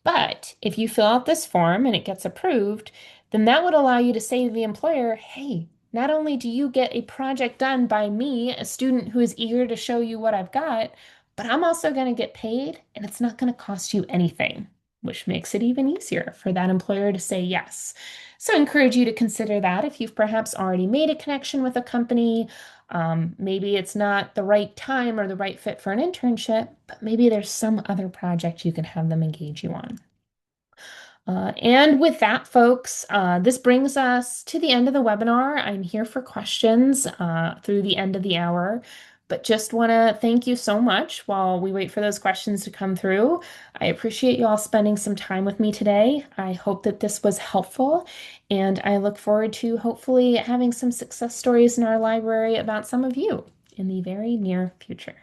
But if you fill out this form and it gets approved, then that would allow you to say to the employer, hey, not only do you get a project done by me, a student who is eager to show you what I've got, but I'm also going to get paid and it's not going to cost you anything, which makes it even easier for that employer to say yes. So I encourage you to consider that if you've perhaps already made a connection with a company. Maybe it's not the right time or the right fit for an internship, but maybe there's some other project you can have them engage you on. And with that, folks, this brings us to the end of the webinar. I'm here for questions through the end of the hour, but just want to thank you so much while we wait for those questions to come through. I appreciate you all spending some time with me today. I hope that this was helpful, and I look forward to hopefully having some success stories in our library about some of you in the very near future.